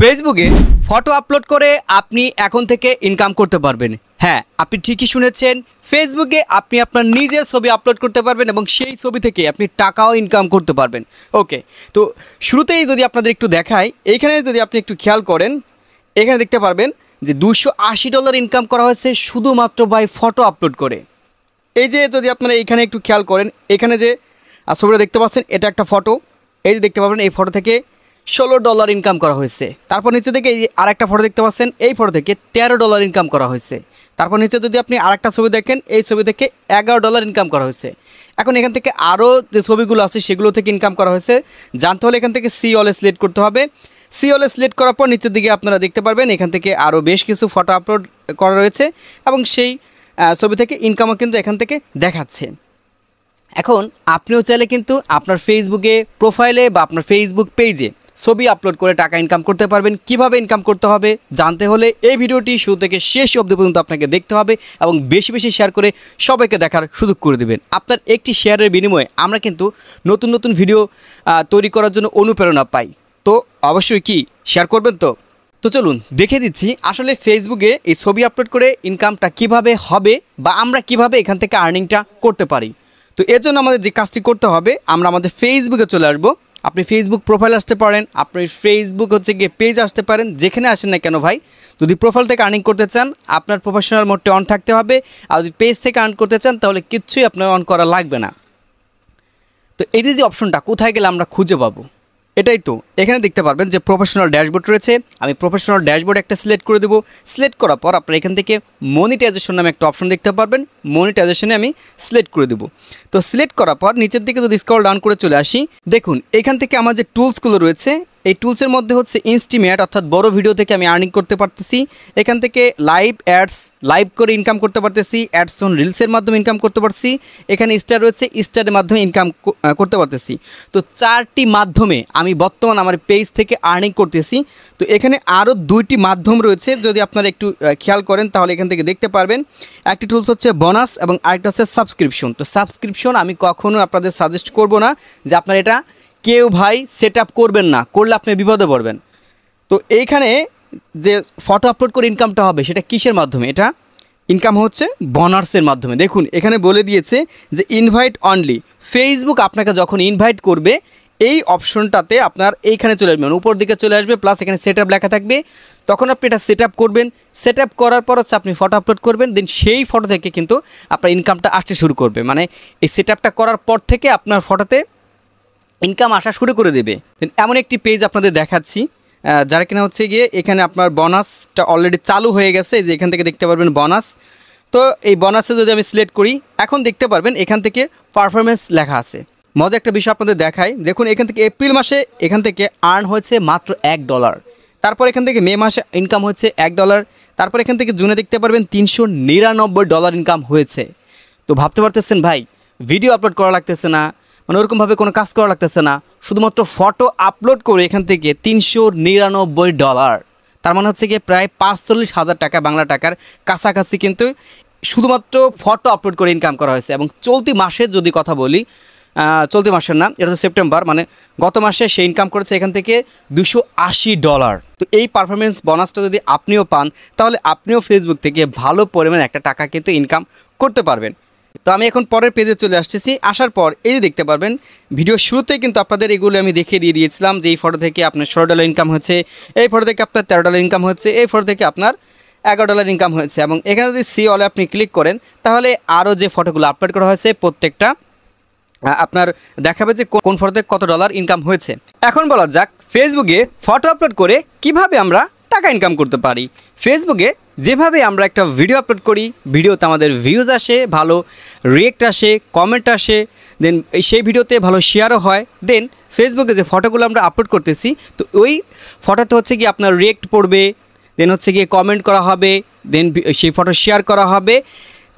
ফেসবুকে photo upload করে আপনি এখন থেকে ইনকাম করতে পারবেন। হ্যাঁ, আপনি ঠিকই শুনেছেন, ফেসবুকে আপনি আপনার নিজের ছবি আপলোড করতে পারবেন এবং সেই ছবি থেকে আপনি টাকাও ইনকাম করতে পারবেন। ওকে, তো শুরুতেই যদি আপনাদের একটু দেখাই, এইখানে যদি আপনি একটু খেয়াল করেন, এখানে দেখতে পারবেন যে $280 ইনকাম করা হয়েছে শুধুমাত্র বাই ফটো আপলোড করে। এই যে যদি আপনারা এইখানে একটু খেয়াল করেন, এখানে যে ছবিটা দেখতে পাচ্ছেন এটা একটা ফটো, এই যে দেখতে পাবেন এই ফটো থেকে $16 ইনকাম করা হয়েছে। তারপর নিচে থেকে এই আরেকটা ফটো দেখতে পাচ্ছেন, এই ফটো থেকে $13 ইনকাম করা হয়েছে। তারপর নিচে যদি আপনি আরেকটা ছবি দেখেন, এই ছবি থেকে $11 ইনকাম করা হয়েছে। এখন এখান থেকে আরও যে ছবিগুলো আছে সেগুলো থেকে ইনকাম করা হয়েছে। জানতে হলে এখান থেকে সি অলে সিলেক্ট করতে হবে। সি অলে সিলেক্ট করার পর নিচের দিকে আপনারা দেখতে পারবেন এখান থেকে আরও বেশ কিছু ফটো আপলোড করা রয়েছে এবং সেই ছবি থেকে ইনকামও কিন্তু এখান থেকে দেখাচ্ছে। এখন আপনিও চাইলে কিন্তু আপনার ফেসবুকে প্রোফাইলে বা আপনার ফেসবুক পেজে ছবি আপলোড করে টাকা ইনকাম করতে পারবেন। কিভাবে ইনকাম করতে হবে জানতে হলে এই ভিডিওটি শুরু থেকে শেষ অবধি পর্যন্ত আপনাকে দেখতে হবে এবং বেশি বেশি শেয়ার করে সবাইকে দেখার সুযোগ করে দেবেন। আপনার একটি শেয়ারের বিনিময়ে আমরা কিন্তু নতুন নতুন ভিডিও তৈরি করার জন্য অনুপ্রেরণা পাই। তো অবশ্যই কি শেয়ার করবেন তো চলুন দেখে দিচ্ছি আসলে ফেসবুকে এই ছবি আপলোড করে ইনকামটা কিভাবে হবে বা আমরা কিভাবে এখান থেকে আর্নিংটা করতে পারি। তো এর জন্য আমাদের যে কাজটি করতে হবে, আমরা আমাদের ফেসবুকে চলে আসব। আপনি ফেসবুক প্রোফাইল আসতে পারেন, আপনি ফেসবুক গিয়ে পেজ আসতে পারেন, যেখানে আসেন না কেন ভাই। যদি প্রোফাইল থেকে আর্নিং করতে চান আপনার প্রফেশনাল মোডটা অন থাকতে হবে, আর যদি পেজ থেকে আর্ন করতে চান তাহলে কিচ্ছুই আপনার অন করা লাগবে না। তো এই যে অপশনটা কোথায় গেলে আমরা খুঁজে পাবো, এটাই তো এখানে দেখতে পারবেন যে প্রফেশনাল ড্যাশবোর্ড রয়েছে। আমি প্রফেশনাল ড্যাশবোর্ড একটা সিলেক্ট করে দেবো। সিলেক্ট করার পর আপনারা এখান থেকে মনিটাইজেশন নামে একটা অপশন দেখতে পারবেন। মনিটাইজেশনে আমি সিলেক্ট করে দেবো। তো সিলেক্ট করার পর নিচের দিকে যদি স্ক্রল ডাউন করে চলে আসি, দেখুন এখান থেকে আমার যে টুলসগুলো রয়েছে, এই টুলসের মধ্যে হচ্ছে ইনস্টিমেট, অর্থাৎ বড় ভিডিও থেকে আমি আর্নিং করতে পারতেছি। এখান থেকে লাইভ অ্যাডস, লাইভ করে ইনকাম করতে পারতেছি। অ্যাডস অন রিলসের মাধ্যমে ইনকাম করতে পারছি। এখানে স্টার রয়েছে, স্টারের মাধ্যমে ইনকাম করতে পারতেছি। তো 4টি মাধ্যমে আমি বর্তমান আমার পেজ থেকে আর্নিং করতেছি। তো এখানে আরও 2টি মাধ্যম রয়েছে, যদি আপনারা একটু খেয়াল করেন তাহলে এখান থেকে দেখতে পারবেন। একটি টুলস হচ্ছে বোনাস এবং আরেকটা হচ্ছে সাবস্ক্রিপশন। তো সাবস্ক্রিপশন আমি কখনো আপনাদের সাজেস্ট করব না যে আপনার এটা কেউ ভাই সেট আপ করবেন না, করলে আপনি বিপদে পড়বেন। তো এইখানে যে ফটো আপলোড করে ইনকামটা হবে সেটা কিসের মাধ্যমে? এটা ইনকাম হচ্ছে বোনাসের মাধ্যমে। দেখুন এখানে বলে দিয়েছে যে ইনভাইট অনলি। ফেসবুক আপনাকে যখন ইনভাইট করবে এই অপশনটাতে আপনার এইখানে চলে আসবেন, উপর দিকে চলে আসবে, প্লাস এখানে সেট আপ লেখা থাকবে। তখন আপনি এটা সেট আপ করবেন। সেট আপ করার পর হচ্ছে আপনি ফটো আপলোড করবেন, দেন সেই ফটো থেকে কিন্তু আপনার ইনকামটা আসতে শুরু করবে। মানে এই সেট আপটা করার পর থেকে আপনার ফটোতে ইনকাম আসা শুরু করে দেবে। এমন একটি পেজ আপনাদের দেখাচ্ছি, যারা কিনা হচ্ছে গিয়ে এখানে আপনার বোনাসটা অলরেডি চালু হয়ে গেছে। যে এখান থেকে দেখতে পারবেন বোনাস। তো এই বোনাসে যদি আমি সিলেক্ট করি, এখন দেখতে পারবেন এখান থেকে পারফরমেন্স লেখা আছে। মজা একটা বিষয় আপনাদের দেখাই, দেখুন এখান থেকে এপ্রিল মাসে এখান থেকে আর্ন হয়েছে মাত্র $1। তারপর এখান থেকে মে মাসে ইনকাম হয়েছে $1। তারপর এখান থেকে জুনে দেখতে পারবেন $399 ইনকাম হয়েছে। তো ভাবতে পারতেছেন ভাই, ভিডিও আপলোড করা লাগতেছে না, মানে ওরকমভাবে কোনো কাজ করা লাগতেছে না, শুধুমাত্র ফটো আপলোড করে এখান থেকে $399। তার মানে হচ্ছে গিয়ে প্রায় 45,000 টাকা, বাংলা টাকার কাছাকাছি কিন্তু শুধুমাত্র ফটো আপলোড করে ইনকাম করা হয়েছে। এবং চলতি মাসের যদি কথা বলি, চলতি মাসের না, এটা তো সেপ্টেম্বর, মানে গত মাসে সে ইনকাম করেছে এখান থেকে $280। তো এই পারফরমেন্স বোনাসটা যদি আপনিও পান তাহলে আপনিও ফেসবুক থেকে ভালো পরিমাণ একটা টাকা কিন্তু ইনকাম করতে পারবেন। তো আমি এখন পরের পেজে চলে আসতেছি। আসার পর এই যে দেখতে পারবেন ভিডিও শুরুতেই কিন্তু আপনাদের এগুলো আমি দেখিয়ে দিয়েছিলাম যে এই ফটো থেকে আপনার $16 ইনকাম হয়েছে, এই ফটো থেকে আপনার $13 ইনকাম হয়েছে, এই ফটো থেকে আপনার $11 ইনকাম হয়েছে। এবং এখানে যদি সি অলে আপনি ক্লিক করেন তাহলে আরও যে ফটোগুলো আপলোড করা হয়েছে প্রত্যেকটা আপনার দেখাবে যে কোন ফটোতে কত ডলার ইনকাম হয়েছে। এখন বলা যাক ফেসবুকে ফটো আপলোড করে কিভাবে আমরা টাকা ইনকাম করতে পারি। ফেসবুকে যেভাবে আমরা একটা ভিডিও আপলোড করি, ভিডিওতে আমাদের ভিউজ আসে, ভালো রিয়েক্ট আসে, কমেন্ট আসে, দেন সেই ভিডিওতে ভালো শেয়ারও হয়। দেন ফেসবুকে যে ফটোগুলো আমরা আপলোড করতেছি, তো ওই ফটোতে হচ্ছে গিয়ে আপনার রিয়েক্ট পড়বে, দেন হচ্ছে গিয়ে কমেন্ট করা হবে, দেন সেই ফটো শেয়ার করা হবে,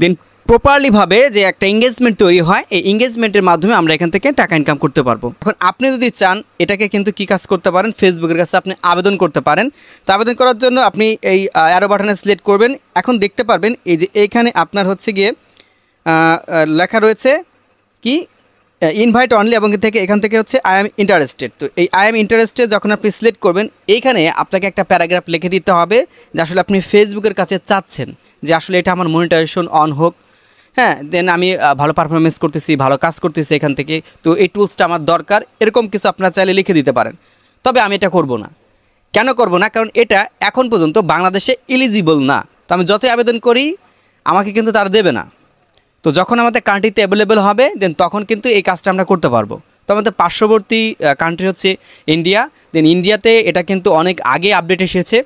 দেন প্রপারলিভাবে যে একটা এঙ্গেজমেন্ট তৈরি হয়, এই এঙ্গেজমেন্টের মাধ্যমে আমরা এখান থেকে টাকা ইনকাম করতে পারবো। এখন আপনি যদি চান এটাকে কিন্তু কী কাজ করতে পারেন, ফেসবুকের কাছে আপনি আবেদন করতে পারেন। তো আবেদন করার জন্য আপনি এই অ্যারো বাটনে সিলেক্ট করবেন। এখন দেখতে পারবেন এই যে এইখানে আপনার হচ্ছে গিয়ে লেখা রয়েছে কি ইনভাইট অনলি এবং এখান থেকে হচ্ছে আই এম ইন্টারেস্টেড। তো এই আই এম ইন্টারেস্টেড যখন আপনি সিলেক্ট করবেন, এইখানে আপনাকে একটা প্যারাগ্রাফ লিখে দিতে হবে যে আসলে আপনি ফেসবুকের কাছে চাচ্ছেন যে আসলে এটা আমার মনিটাইজেশন অন হোক, হ্যাঁ, দেন আমি ভালো পারফরমেন্স করতেছি, ভালো কাজ করতেছি এখান থেকে, তো এই টুলসটা আমার দরকার, এরকম কিছু আপনারা চাইলে লিখে দিতে পারেন। তবে আমি এটা করব না। কেন করব না? কারণ এটা এখন পর্যন্ত বাংলাদেশে এলিজিবল না। তো আমি যতই আবেদন করি আমাকে কিন্তু তারা দেবে না। তো যখন আমাদের কান্ট্রিতে অ্যাভেলেবেল হবে দেন তখন কিন্তু এই কাজটা আমরা করতে পারবো। তো আমাদের পার্শ্ববর্তী কান্ট্রি হচ্ছে ইন্ডিয়া, দেন ইন্ডিয়াতে এটা কিন্তু অনেক আগে আপডেট এসেছে।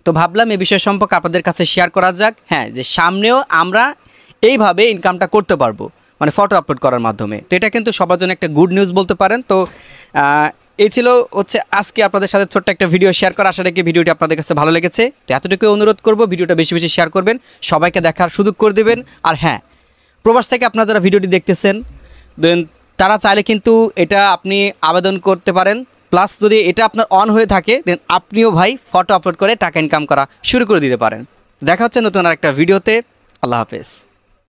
তো ভাবলাম এই বিষয় সম্পর্কে আপনাদের কাছে শেয়ার করা যাক, হ্যাঁ, যে সামনেও আমরা এইভাবে ইনকামটা করতে পারবো, মানে ফটো আপলোড করার মাধ্যমে। তো এটা কিন্তু সবার জন্য একটা গুড নিউজ বলতে পারেন। তো এই ছিল হচ্ছে আজকে আপনাদের সাথে ছোট্ট একটা ভিডিও শেয়ার করা। আশা রাখি ভিডিওটি আপনাদের কাছে ভালো লেগেছে। তো এতটুকু অনুরোধ করব, ভিডিওটা বেশি বেশি শেয়ার করবেন, সবাইকে দেখার সুযোগ করে দেবেন। আর হ্যাঁ, প্রবাস থেকে আপনারা যারা ভিডিওটি দেখতেছেন দেন তারা চাইলে কিন্তু এটা আপনি আবেদন করতে পারেন। প্লাস যদি এটা আপনার অন হয়ে থাকে দেন আপনিও ভাই ফটো আপলোড করে টাকা ইনকাম করা শুরু করে দিতে পারেন। দেখা হচ্ছে নতুন আর একটা ভিডিওতে। আল্লাহ হাফেজ।